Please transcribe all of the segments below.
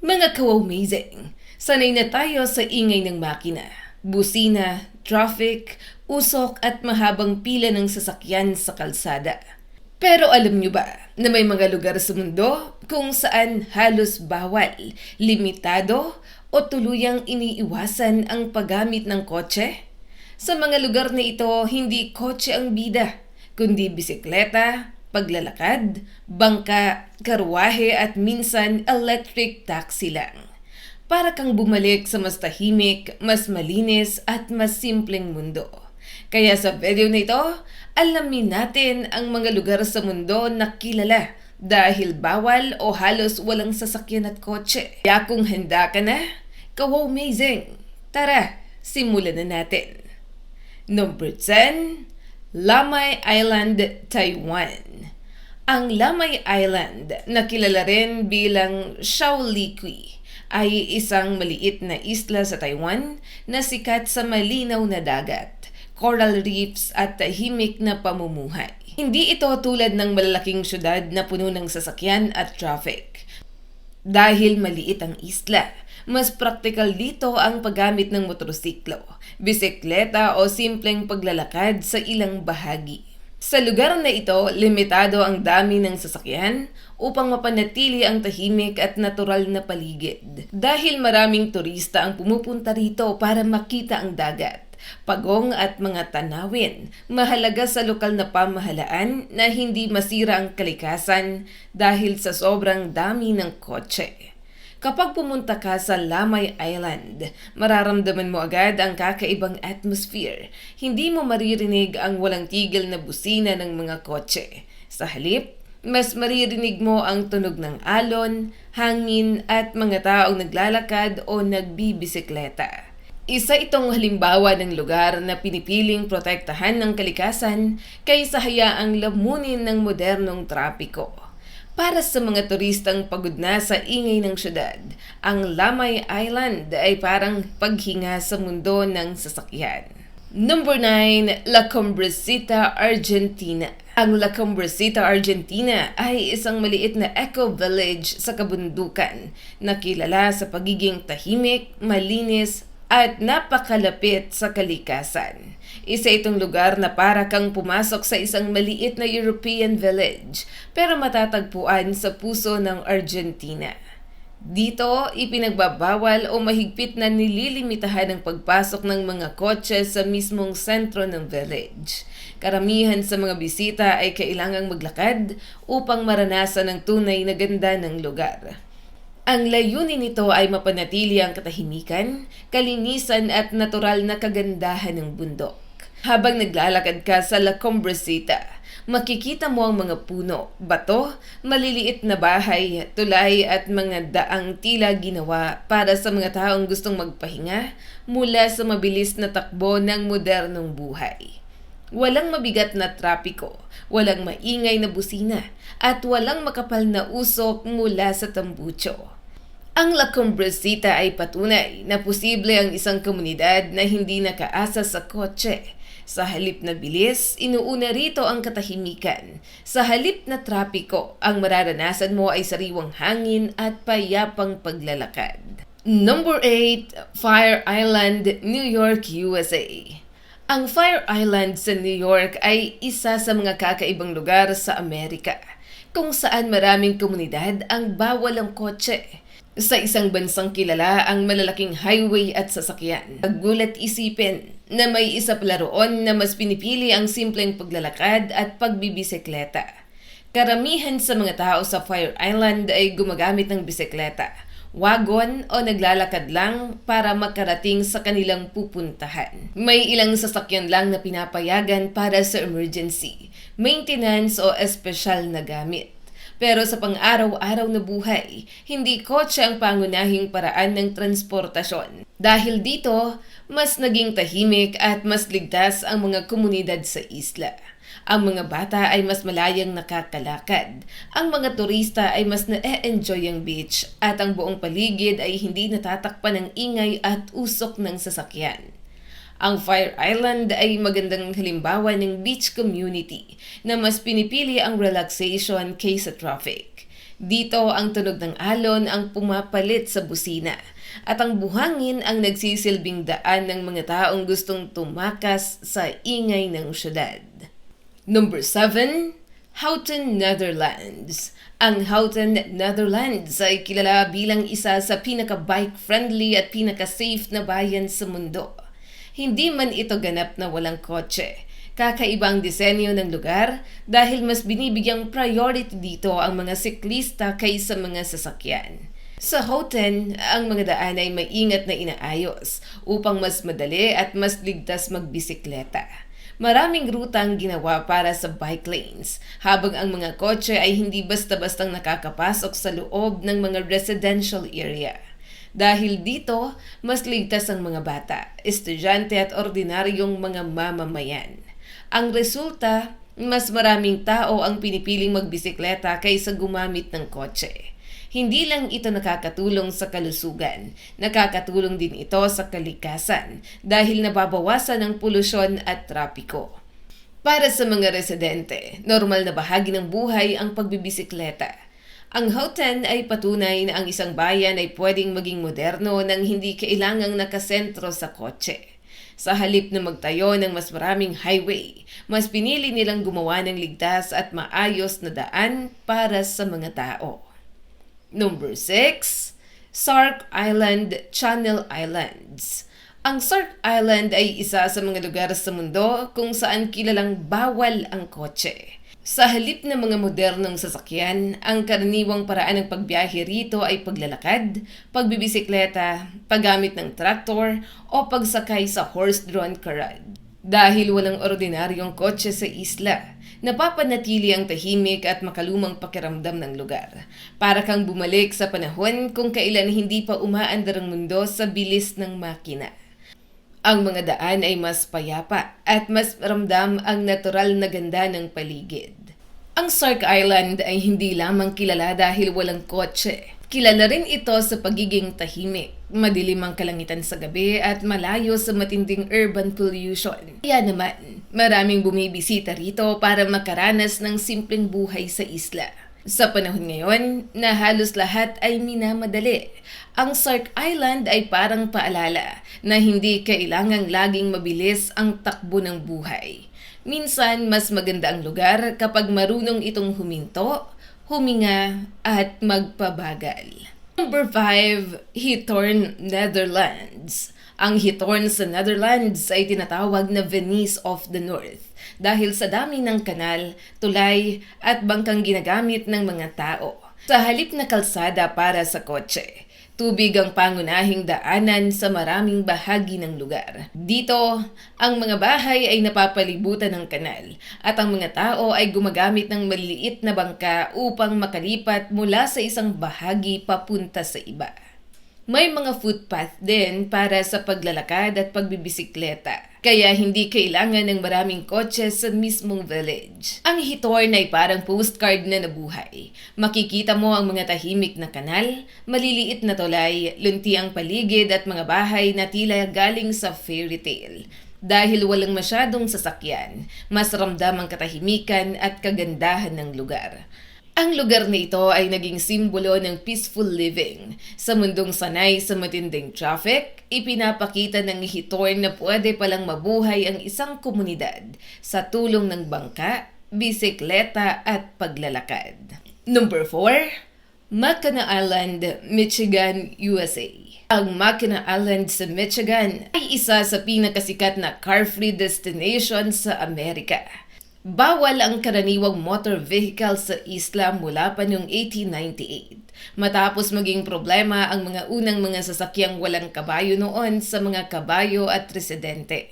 Mga ka-amazing, sanay na tayo sa ingay ng makina, busina, traffic, usok at mahabang pila ng sasakyan sa kalsada. Pero alam nyo ba na may mga lugar sa mundo kung saan halos bawal, limitado o tuluyang iniiwasan ang paggamit ng kotse? Sa mga lugar na ito, hindi kotse ang bida, kundi bisikleta, paglalakad, bangka, karwahe at minsan electric taxi lang. Para kang bumalik sa mas tahimik, mas malinis at mas simpleng mundo. Kaya sa video na ito, alamin natin ang mga lugar sa mundo na kilala dahil bawal o halos walang sasakyan at kotse. Kaya kung handa ka na, ka-amazing! Tara, simulan na natin. Number 10, Lamay Island, Taiwan. Ang Lamay Island, na kilala rin bilang Shaolikui, ay isang maliit na isla sa Taiwan na sikat sa malinaw na dagat, coral reefs at tahimik na pamumuhay. Hindi ito tulad ng malalaking syudad na puno ng sasakyan at traffic. Dahil maliit ang isla, mas praktikal dito ang paggamit ng motorsiklo, bisikleta o simpleng paglalakad sa ilang bahagi. Sa lugar na ito, limitado ang dami ng sasakyan upang mapanatili ang tahimik at natural na paligid. Dahil maraming turista ang pumupunta rito para makita ang dagat, pagong at mga tanawin, mahalaga sa lokal na pamahalaan na hindi masira ang kalikasan dahil sa sobrang dami ng kotse. Kapag pumunta ka sa Lamay Island, mararamdaman mo agad ang kakaibang atmosphere. Hindi mo maririnig ang walang tigil na busina ng mga kotse. Sa halip, mas maririnig mo ang tunog ng alon, hangin at mga taong naglalakad o nagbibisikleta. Isa itong halimbawa ng lugar na pinipiling protektahan ng kalikasan kaysa hayaang lamunin ng modernong trapiko. Para sa mga turistang pagod na sa ingay ng syudad, ang Lamay Island ay parang paghinga sa mundo ng sasakyan. Number 9, La Cumbrecita, Argentina. Ang La Cumbrecita, Argentina ay isang maliit na eco-village sa kabundukan na kilala sa pagiging tahimik, malinis at napakalapit sa kalikasan. Isa itong lugar na para kang pumasok sa isang maliit na European village pero matatagpuan sa puso ng Argentina. Dito, ipinagbabawal o mahigpit na nililimitahan ang pagpasok ng mga kotse sa mismong sentro ng village. Karamihan sa mga bisita ay kailangang maglakad upang maranasan ang tunay na ganda ng lugar. Ang layunin nito ay mapanatili ang katahimikan, kalinisan at natural na kagandahan ng bundok. Habang naglalakad ka sa La Cumbrecita, makikita mo ang mga puno, bato, maliliit na bahay, tulay at mga daang tila ginawa para sa mga taong gustong magpahinga mula sa mabilis na takbo ng modernong buhay. Walang mabigat na trapiko, walang maingay na busina, at walang makapal na usok mula sa tambucho. Ang La Cumbrecita ay patunay na posible ang isang komunidad na hindi nakaasa sa kotse. Sa halip na bilis, inuuna rito ang katahimikan. Sa halip na trapiko, ang mararanasan mo ay sariwang hangin at payapang paglalakad. Number 8, Fire Island, New York, USA. Ang Fire Island sa New York ay isa sa mga kakaibang lugar sa Amerika, kung saan maraming komunidad ang bawal ang kotse. Sa isang bansang kilala ang malalaking highway at sasakyan. Paggulat isipin na may isa pala roon na mas pinipili ang simpleng paglalakad at pagbibisikleta. Karamihan sa mga tao sa Fire Island ay gumagamit ng bisikleta, wagon o naglalakad lang para makarating sa kanilang pupuntahan. May ilang sasakyan lang na pinapayagan para sa emergency, maintenance o espesyal na gamit. Pero sa pang-araw-araw na buhay, hindi kotse ang pangunahing paraan ng transportasyon. Dahil dito, mas naging tahimik at mas ligtas ang mga komunidad sa isla. Ang mga bata ay mas malayang nakakalakad. Ang mga turista ay mas na-enjoy ang beach at ang buong paligid ay hindi natatakpan ng ingay at usok ng sasakyan. Ang Fire Island ay magandang halimbawa ng beach community na mas pinipili ang relaxation kaysa traffic. Dito ang tunog ng alon ang pumapalit sa busina at ang buhangin ang nagsisilbing daan ng mga taong gustong tumakas sa ingay ng syudad. Number 7. Houghton, Netherlands. Ang Houghton, Netherlands ay kilala bilang isa sa pinaka-bike-friendly at pinaka-safe na bayan sa mundo. Hindi man ito ganap na walang kotse. Kakaibang disenyo ng lugar dahil mas binibigyang priority dito ang mga siklista kaysa mga sasakyan. Sa Houghton, ang mga daan ay maingat na inaayos upang mas madali at mas ligtas magbisikleta. Maraming rutang ginawa para sa bike lanes, habang ang mga kotse ay hindi basta-bastang nakakapasok sa loob ng mga residential area. Dahil dito, mas ligtas ang mga bata, estudyante at ordinaryong mga mamamayan. Ang resulta, mas maraming tao ang pinipiling magbisikleta kaysa gumamit ng kotse. Hindi lang ito nakakatulong sa kalusugan, nakakatulong din ito sa kalikasan dahil nababawasan ang polusyon at trapiko. Para sa mga residente, normal na bahagi ng buhay ang pagbibisikleta. Ang Houghton ay patunay na ang isang bayan ay pwedeng maging moderno nang hindi kailangang nakasentro sa kotse. Sa halip na magtayo ng mas maraming highway, mas pinili nilang gumawa ng ligtas at maayos na daan para sa mga tao. Number 6. Sark Island, Channel Islands. Ang Sark Island ay isa sa mga lugar sa mundo kung saan kilalang bawal ang kotse. Sa halip ng mga modernong sasakyan, ang karaniwang paraan ng pagbiyahe rito ay paglalakad, pagbibisikleta, paggamit ng traktor o pagsakay sa horse-drawn carriage. Dahil walang ordinaryong kotse sa isla, napapanatili ang tahimik at makalumang pakiramdam ng lugar. Para kang bumalik sa panahon kung kailan hindi pa umaandar ang mundo sa bilis ng makina. Ang mga daan ay mas payapa at mas ramdam ang natural na ganda ng paligid. Ang Sark Island ay hindi lamang kilala dahil walang kotse. Kilala rin ito sa pagiging tahimik, madilim ang kalangitan sa gabi at malayo sa matinding urban pollution. Kaya naman, maraming bumibisita rito para makaranas ng simpleng buhay sa isla. Sa panahon ngayon, na halos lahat ay minamadali, ang Sark Island ay parang paalala na hindi kailangang laging mabilis ang takbo ng buhay. Minsan, mas maganda ang lugar kapag marunong itong huminto, huminga at magpabagal. Number 5. Hithorn, Netherlands. Ang Hithorn sa Netherlands ay tinatawag na Venice of the North dahil sa dami ng kanal, tulay at bangkang ginagamit ng mga tao. Sa halip na kalsada para sa kotse, tubig ang pangunahing daanan sa maraming bahagi ng lugar. Dito, ang mga bahay ay napapalibutan ng kanal at ang mga tao ay gumagamit ng maliliit na bangka upang makalipat mula sa isang bahagi papunta sa iba. May mga footpath din para sa paglalakad at pagbibisikleta, kaya hindi kailangan ng maraming kotse sa mismong village. Ang Hithorn ay parang postcard na nabuhay. Makikita mo ang mga tahimik na kanal, maliliit na tulay, luntiang paligid at mga bahay na tila galing sa fairy tale. Dahil walang masyadong sasakyan, mas ramdam ang katahimikan at kagandahan ng lugar. Ang lugar na ito ay naging simbolo ng peaceful living. Sa mundong sanay sa matinding traffic, ipinapakita ng Hithorn na pwede palang mabuhay ang isang komunidad sa tulong ng bangka, bisikleta at paglalakad. Number 4. Mackinac Island, Michigan, USA. Ang Mackinac Island sa Michigan ay isa sa pinakasikat na car-free destination sa Amerika. Bawal ang karaniwang motor vehicle sa isla mula pa noong 1898, matapos maging problema ang mga unang mga sasakyang walang kabayo noon sa mga kabayo at residente.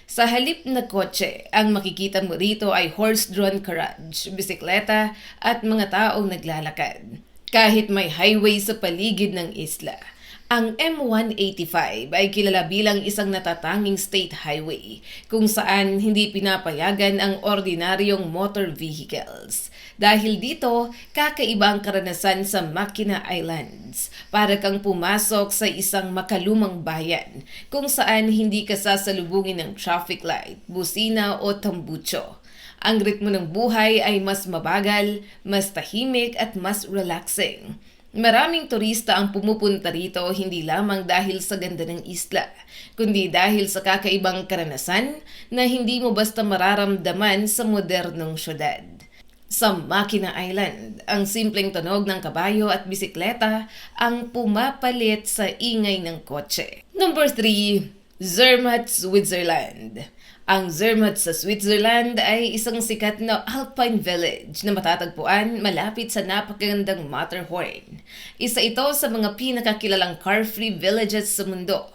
Sa halip na kotse, ang makikita mo rito ay horse-drawn carriage, bisikleta at mga taong naglalakad. Kahit may highway sa paligid ng isla, ang M185 ay kilala bilang isang natatanging state highway kung saan hindi pinapayagan ang ordinaryong motor vehicles. Dahil dito, kakaiba ang karanasan sa Mackinac Islands. Para kang pumasok sa isang makalumang bayan kung saan hindi ka sasalubungin ng traffic light, busina o tambucho. Ang ritmo ng buhay ay mas mabagal, mas tahimik at mas relaxing. Maraming turista ang pumupunta rito hindi lamang dahil sa ganda ng isla, kundi dahil sa kakaibang karanasan na hindi mo basta mararamdaman sa modernong syudad. Sa Makina Island, ang simpleng tunog ng kabayo at bisikleta ang pumapalit sa ingay ng kotse. Number 3, Zermatt, Switzerland. Ang Zermatt sa Switzerland ay isang sikat na alpine village na matatagpuan malapit sa napakagandang Matterhorn. Isa ito sa mga pinakakilalang car-free villages sa mundo,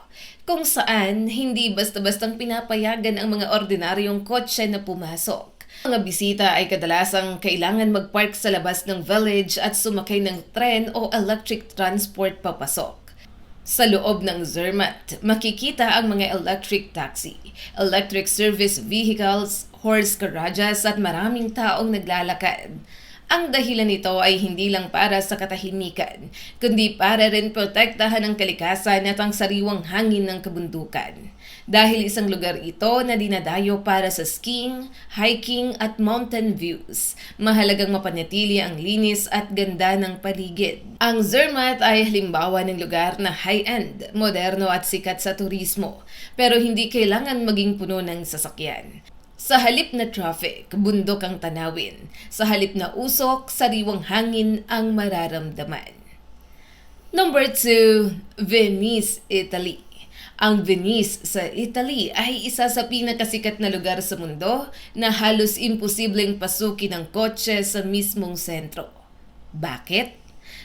kung saan hindi basta-bastang pinapayagan ang mga ordinaryong kotse na pumasok. Ang mga bisita ay kadalasang kailangan magpark sa labas ng village at sumakay ng tren o electric transport papasok. Sa loob ng Zermatt, makikita ang mga electric taxi, electric service vehicles, horse carriages at maraming taong naglalakad. Ang dahilan nito ay hindi lang para sa katahimikan, kundi para rin protektahan ang kalikasan at ang sariwang hangin ng kabundukan. Dahil isang lugar ito na dinadayo para sa skiing, hiking at mountain views, mahalagang mapanatili ang linis at ganda ng paligid. Ang Zermatt ay halimbawa ng lugar na high-end, moderno at sikat sa turismo, pero hindi kailangan maging puno ng sasakyan. Sa halip na traffic, bundok ang tanawin. Sa halip na usok, sariwang hangin ang mararamdaman. Number 2, Venice, Italy. Ang Venice sa Italy ay isa sa pinakasikat na lugar sa mundo na halos imposibleng pasukin ng kotse sa mismong sentro. Bakit?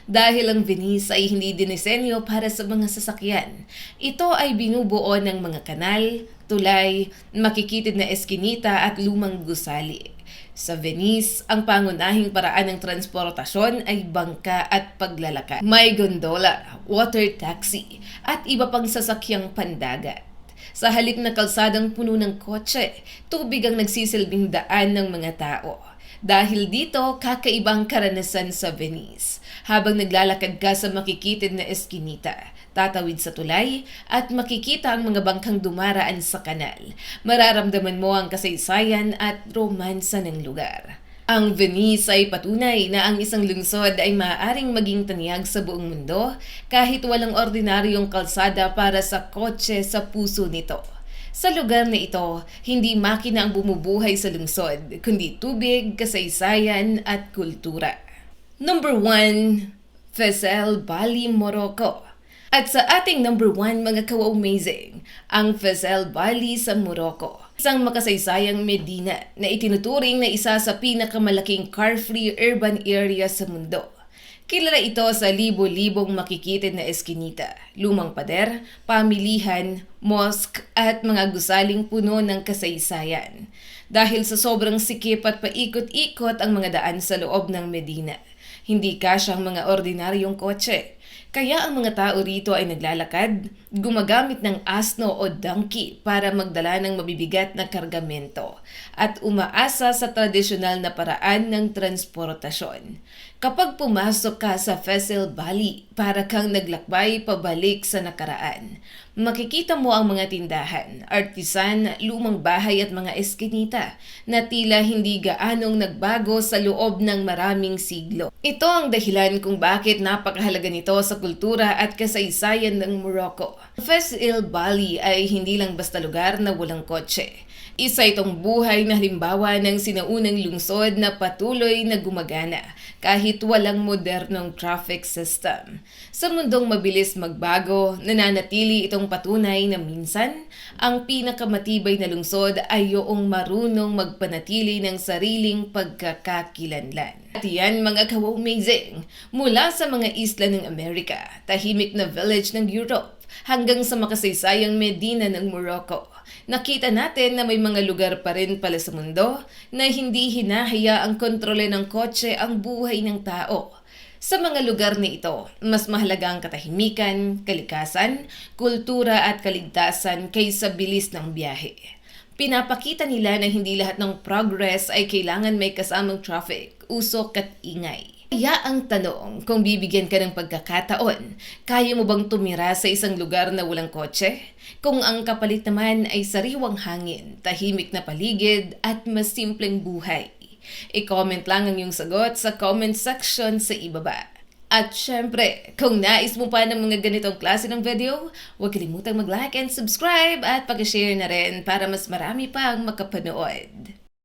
Dahil ang Venice ay hindi dinisenyo para sa mga sasakyan. Ito ay binubuo ng mga kanal, tulay, makikitid na eskinita at lumang gusali. Sa Venice, ang pangunahing paraan ng transportasyon ay bangka at paglalakad. May gondola, water taxi, at iba pang sasakyang pandagat. Sa halip na kalsadang puno ng kotse, tubig ang nagsisilbing daan ng mga tao. Dahil dito, kakaibang karanasan sa Venice. Habang naglalakad ka sa makikitid na eskinita, tatawid sa tulay, at makikita ang mga bangkang dumaraan sa kanal. Mararamdaman mo ang kasaysayan at romansa ng lugar. Ang Venice ay patunay na ang isang lungsod ay maaaring maging tanyag sa buong mundo kahit walang ordinaryong kalsada para sa kotse sa puso nito. Sa lugar na ito, hindi makina ang bumubuhay sa lungsod, kundi tubig, kasaysayan at kultura. Number 1, Fez-el Bali, Morocco. At sa ating number 1 mga ka-amazing, ang Fez-el Bali sa Morocco. Isang makasaysayang Medina na itinuturing na isa sa pinakamalaking car-free urban area sa mundo. Kilala ito sa libo-libong makikitid na eskinita, lumang pader, pamilihan, mosque at mga gusaling puno ng kasaysayan. Dahil sa sobrang sikip at paikot-ikot ang mga daan sa loob ng Medina, hindi kasyang mga ordinaryong kotse. Kaya ang mga tao rito ay naglalakad, gumagamit ng asno o donkey para magdala ng mabibigat na kargamento at umaasa sa tradisyonal na paraan ng transportasyon. Kapag pumasok ka sa Fez-el Bali, para kang naglakbay pabalik sa nakaraan. Makikita mo ang mga tindahan, artisan, lumang bahay at mga eskinita na tila hindi gaanong nagbago sa loob ng maraming siglo. Ito ang dahilan kung bakit napakahalaga nito sa kultura at kasaysayan ng Morocco. Fez-el Bali ay hindi lang basta lugar na walang kotse. Isa itong buhay na halimbawa ng sinaunang lungsod na patuloy na gumagana kahit walang modernong traffic system. Sa mundong mabilis magbago, nananatili itong patunay na minsan ang pinakamatibay na lungsod ay yoong marunong magpanatili ng sariling pagkakakilanlan. At yan mga ka-amazing, mula sa mga isla ng Amerika, tahimik na village ng Europe, hanggang sa makasaysayang Medina ng Morocco. Nakita natin na may mga lugar pa rin pala sa mundo na hindi hinahaya ang kontrole ng kotse ang buhay ng tao. Sa mga lugar na ito, mas mahalaga ang katahimikan, kalikasan, kultura at kaligtasan kaysa bilis ng biyahe. Pinapakita nila na hindi lahat ng progress ay kailangan may kasamang traffic, usok at ingay. Kaya ang tanong, kung bibigyan ka ng pagkakataon, kaya mo bang tumira sa isang lugar na walang kotse? Kung ang kapalit naman ay sariwang hangin, tahimik na paligid at mas simpleng buhay. I-comment lang ang iyong sagot sa comment section sa ibaba. At syempre, kung nais mo pa ng mga ganitong klase ng video, huwag kalimutang mag-like and subscribe at pag-share na rin para mas marami pang makapanood.